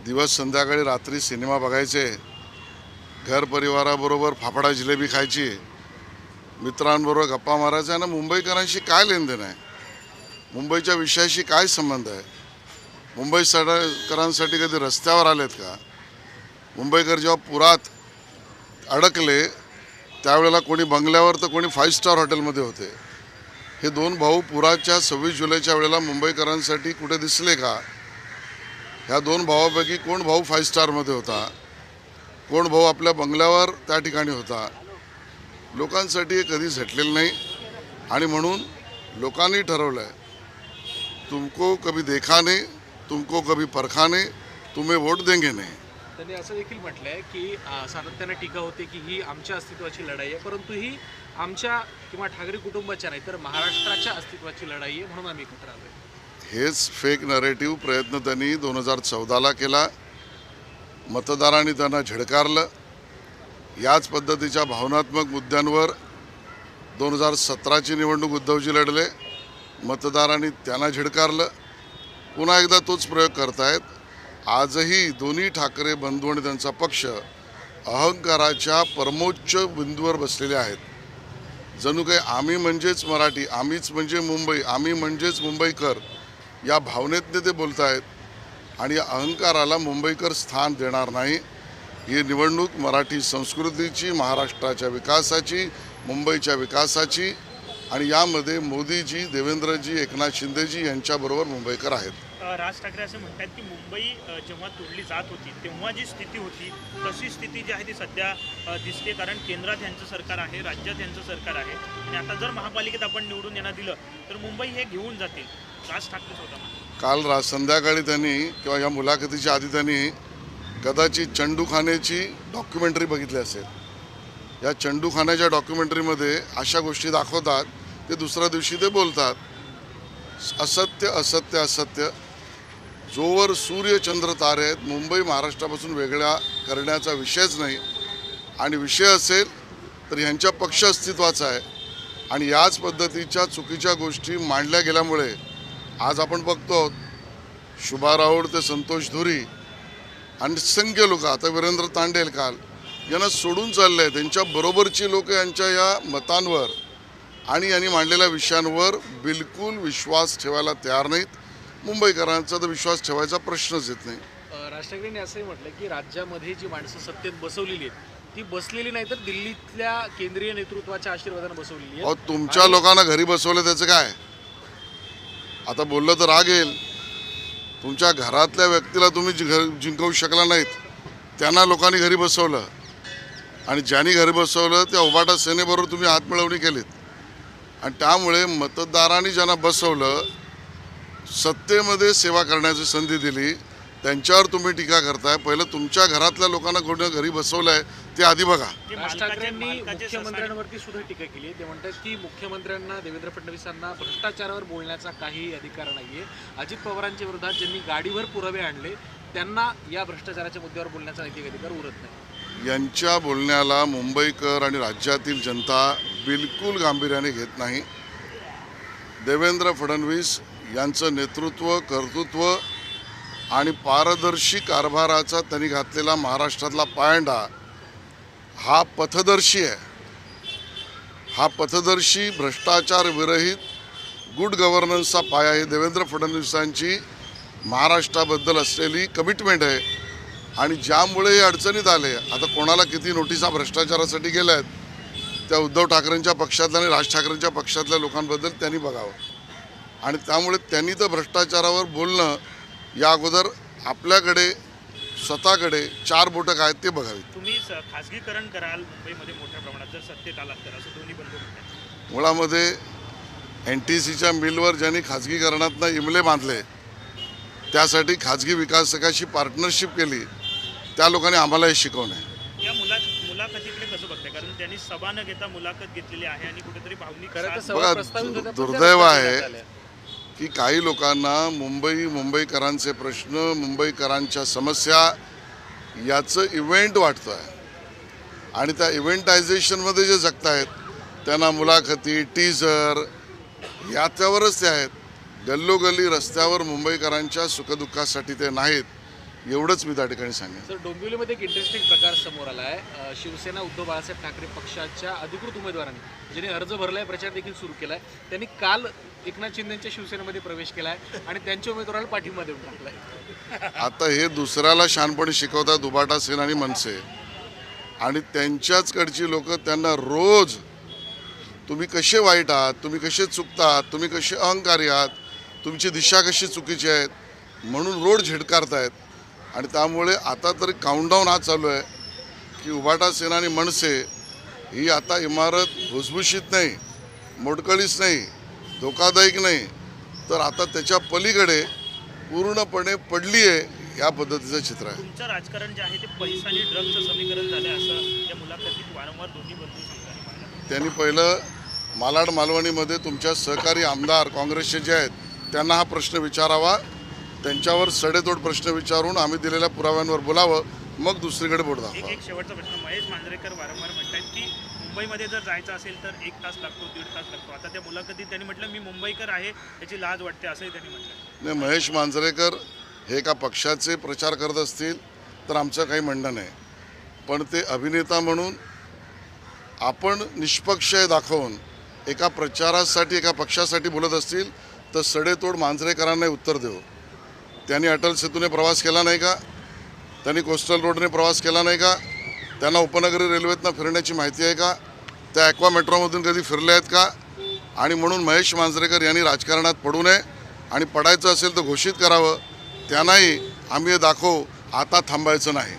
दिवस संध्याकाळी रात्री सिनेमा बघायचे, घर परिवाराबरोबर फाफडा जिलेबी खायची, मित्रांबरोबर गप्पा मारायचा आहे ना. मुंबईकरांशी काय लेनदेन आहे? मुंबईच्या विषयाशी काय संबंध आहे? मुंबईकरांसाठी कधी रस्त्यावर आलेत का? मुंबईकर जेव्हा पुरात अडकले त्यावेळेला कोणी बंगल्यावर तर कोणी 5 स्टार हॉटेलमध्ये होते. हे दोन भाऊ पुराच्या 26 जुलैच्या वेळेला मुंबईकरांसाठी कुठे दिसले का? ह्या दोन भावापैकी कोण भाऊ 5 स्टारमध्ये होता? कोण भाऊ आपल्या बंगल्यावर त्या ठिकाणी होता? लोकांसाठी हे कधी झटलेलं नाही आणि म्हणून लोकांनी ठरवलं आहे, तुमको कभी देखा नहीं, तुमको कभी परखा नहीं, तुम्हें वोट देंगे नहीं. त्यांनी असं देखील म्हटलं आहे की सातत्याने टीका होते की ही आमच्या अस्तित्वाची लढाई आहे, परंतु ही आमच्या किंवा ठाकरे कुटुंबाच्या नाही तर महाराष्ट्राच्या अस्तित्वाची लढाई आहे, म्हणून आम्ही एकत्र आलो. हेच फेक नरेटिव्ह प्रयत्न त्यांनी 2014ला केला. मतदारांनी त्यांना झिडकारलं. याच पद्धतीच्या भावनात्मक मुद्द्यांवर 2017ची निवडणूक उद्धवजी लढले, मतदारांनी त्यांना झिडकारलं. पुन्हा एकदा तोच प्रयोग करतायत. आजही दोन्ही ठाकरे बंधू आणि त्यांचा पक्ष अहंकाराच्या परमोच्च बिंदूवर बसलेले आहेत. जणू काही आम्ही म्हणजेच मराठी, आम्हीच म्हणजे मुंबई, आम्ही म्हणजेच मुंबईकर या भावनेतने ते बोलत आहेत आणि या अहंकाराला मुंबईकर स्थान देणार नाही. ही निवडणूक मराठी संस्कृतीची, महाराष्ट्राच्या विकासाची, मुंबईच्या विकासाची आणि यामध्ये मोदीजी, देवेंद्रजी, एकनाथ शिंदेजी यांच्याबरोबर मुंबईकर आहेत. राज ठाकरे असं म्हणतात की मुंबई जेव्हा तोडली जात होती तेव्हा जी स्थिती होती तशी स्थिती जी आहे ती सध्या दिसते, कारण केंद्रात यांचं सरकार आहे, राज्यात यांचं सरकार आहे आणि आता जर महापालिकेत आपण निवडून यांना दिलं तर मुंबई हे घेऊन जातील. राज ठाकरेच होता. काल संध्याकाळी त्यांनी किंवा या मुलाखतीच्या आधी त्यांनी कदाचित चंडूखान्याची डॉक्युमेंटरी बघितली असेल. या चंडूखान्याच्या डॉक्युमेंटरीमध्ये अशा गोष्टी दाखवतात, ते दुसऱ्या दिवशी ते बोलतात. असत्य असत्य असत्य. जोवर सूर्य चंद्र तारे आहेत, मुंबई महाराष्ट्रापासून वेगळा करण्याचा विषयच नाही आणि विषय असेल तर ह्यांच्या पक्ष अस्तित्वाचा आहे. आणि याच पद्धतीच्या चुकीच्या गोष्टी मांडल्या गेल्यामुळे आज आपण बघतो शुभा राऊळ ते संतोष धुरी आणि असंख्य लोक, आता वीरेंद्र तांडेल काल, यांना सोडून चालले आहेत. त्यांच्याबरोबरची लोक यांच्या या मतांवर आणि यांनी मांडलेल्या विषयांवर बिलकुल विश्वास ठेवायला तयार नाहीत. मुंबईकरांचा तर विश्वास ठेवायचा प्रश्नच येत नाही. राज ठाकरेंनी असंही म्हटलं की राज्यामध्ये जी माणसं सत्तेत बसवलेली आहेत ती बसलेली नाही तर दिल्लीतल्या केंद्रीय नेतृत्वाच्या आशीर्वादाने बसवलेली अहो, आहे. तुमच्या लोकांना घरी बसवलं त्याचं काय? आता बोललं तर राग येईल. तुमच्या घरातल्या व्यक्तीला तुम्ही जिंकवू शकला नाहीत, त्यांना लोकांनी घरी बसवलं आणि ज्यांनी घरी बसवलं त्या उभाटा सेनेबरोबर तुम्ही हातमिळवणी केलीत आणि त्यामुळे मतदारांनी ज्यांना बसवलं, सत्तेमध्ये सेवा करण्याची संधी दिली, त्यांच्यावर तुम्ही टीका करताय. पहिलं तुमच्या घरातल्या लोकांना कोणी घरी बसवलं आहे ते आधी बघा. राज ठाकरेंनी मुख्यमंत्र्यांवरती सुद्धा टीका केली. ते म्हणतात की मुख्यमंत्र्यांना, देवेंद्र फडणवीसांना भ्रष्टाचारावर बोलण्याचा काही अधिकार नाहीये. अजित पवारांच्या विरोधात ज्यांनी गाडीवर पुरावे आणले त्यांना या भ्रष्टाचाराच्या मुद्द्यावर बोलण्याचा नैतिक अधिकार उरत नाही. यांच्या बोलण्याला मुंबईकर आणि राज्यातील जनता बिलकुल गांभीर्याने घेत नाही. देवेंद्र फडणवीस यांचं नेतृत्व, कर्तृत्व आणि पारदर्शी कारभाराचा त्यांनी घातलेला महाराष्ट्रातला पायंडा हा पथदर्शी आहे. हा पथदर्शी भ्रष्टाचार विरहित गुड गव्हर्नन्सचा पाया आहे. देवेंद्र फडणवीसांची महाराष्ट्राबद्दल असलेली कमिटमेंट आहे आणि ज्यामुळे हे अडचणीत आले. आता कोणाला किती नोटिसा भ्रष्टाचारासाठी गेल्या आहेत त्या उद्धव ठाकरेंच्या पक्षातल्या आणि राज ठाकरेंच्या पक्षातल्या लोकांबद्दल त्यांनी बघावं आणि त्यामुळे त्यांनी तर भ्रष्टाचारावर बोलणं या अगोदर आपल्याकडे स्वतःकडे 4 बोटं काय ते बघावी. तुम्ही खाजगीकरण कराल मुंबईमध्ये मोठ्या प्रमाणात जर सत्तेत आलात तर, असं दोन्ही बंधू म्हणतात. मुळामध्ये NTCच्या मिलवर ज्यांनी खाजगीकरणातनं इमले बांधले, त्यासाठी खाजगी विकासकाशी पार्टनरशिप केली, त्या लोकांनी आम्हाला हे शिकवलं आहे. या मुलाखतीकडे कसं बघताय? कारण त्यांनी सभा न घेता मुलाखत घेतलेली आहे आणि कुठेतरी भावनिक बघा, दुर्दैव आहे की काही लोकांना मुंबईकरांचे प्रश्न, मुंबईकरांच्या समस्या याचं इव्हेंट वाटतं आहे आणि त्या इव्हेंटायझेशनमध्ये जे जगतायत त्यांना मुलाखती, टीजर याच्यावरच ते आहेत. गल्लोगल्ली रस्त्यावर मुंबईकरांच्या सुखदुःखासाठी ते नाहीत. एवढंच मी त्या ठिकाणी सांगेन. सर, डोंबिवलीमध्ये एक इंटरेस्टिंग प्रकार समोर आला आहे. शिवसेना उद्धव बाळासाहेब ठाकरे पक्षाच्या अधिकृत उमेदवारांनी ज्यांनी अर्ज भरलाय, प्रचार देखील सुरू केलाय, त्यांनी काल एकनाथ शिंदेच्या शिवसेनेमध्ये प्रवेश केलाय आणि त्यांच्या उमेदवाराला पाठिंबा देऊन टाकलाय. आता हे दुसऱ्याला शहाणपणी शिकवतात उभाटा सेना आणि मनसे, आणि त्यांच्याचकडची लोक त्यांना रोज तुम्ही कसे वाईट आहात, तुम्ही कसे चुकतात, तुम्ही कसे अहंकारी आहात, तुमची दिशा कशी चुकीची आहेत म्हणून रोड झिडकारतायत. आणि त्यामुळे आता तरी काउंटडाऊन हा चालू आहे की उभाटा सेना आणि मनसे ही आता इमारत भुसभुशीत नाही, मोडकळीच नाही, धोकादायक नाही, तर आता त्याच्या पलीकडे पूर्णपणे पडली आहे, या पद्धतीचं चित्र आहे. तुमचं राजकारण जे आहे ते पैसा आणि ड्रगचं समीकरण झालं असं या मुलाखतीत वारंवार दोन्ही बंधू सांगतात. त्यांनी पहिलं मालाड मालवणीमध्ये तुमच्या सहकारी आमदार काँग्रेसचे जे आहेत त्यांना हा प्रश्न विचारावा, त्यांच्यावर सडेतोड प्रश्न विचारून आम्ही दिलेल्या पुराव्यांवर बोलावं, मग दुसरीकडे बोट दाखवा. एक शेवटचा प्रश्न. महेश मांजरेकर वारंवार म्हणतात की मुंबईमध्ये जर जायचं असेल तर 1 तास लागतो, 1.5 तास लागतो. आता त्या मुलाखतीत त्यांनी म्हटलं मी मुंबईकर आहे, त्याची लाज वाटते असंही त्यांनी म्हटलं. नाही, महेश मांजरेकर हे एका पक्षाचे प्रचार करत असतील तर आमचं काही म्हणणं नाही, पण ते अभिनेता म्हणून आपण निष्पक्ष दाखवून एका प्रचारासाठी एका पक्षासाठी बोलत असतील तर सडेतोड मांजरेकरांना उत्तर देऊ. त्यांनी अटल सेतूने प्रवास केला नाही का? त्यांनी कोस्टल रोडने प्रवास केला नाही का? त्यांना उपनगरी रेल्वेतनं फिरण्याची माहिती आहे का? त्या ॲक्वा मेट्रोमधून कधी फिरले आहेत का? आणि म्हणून महेश मांजरेकर यांनी राजकारणात पडू नये, आणि पडायचं असेल तर घोषित करावं. त्यांनाही आम्ही हे दाखवू, आता थांबायचं नाही.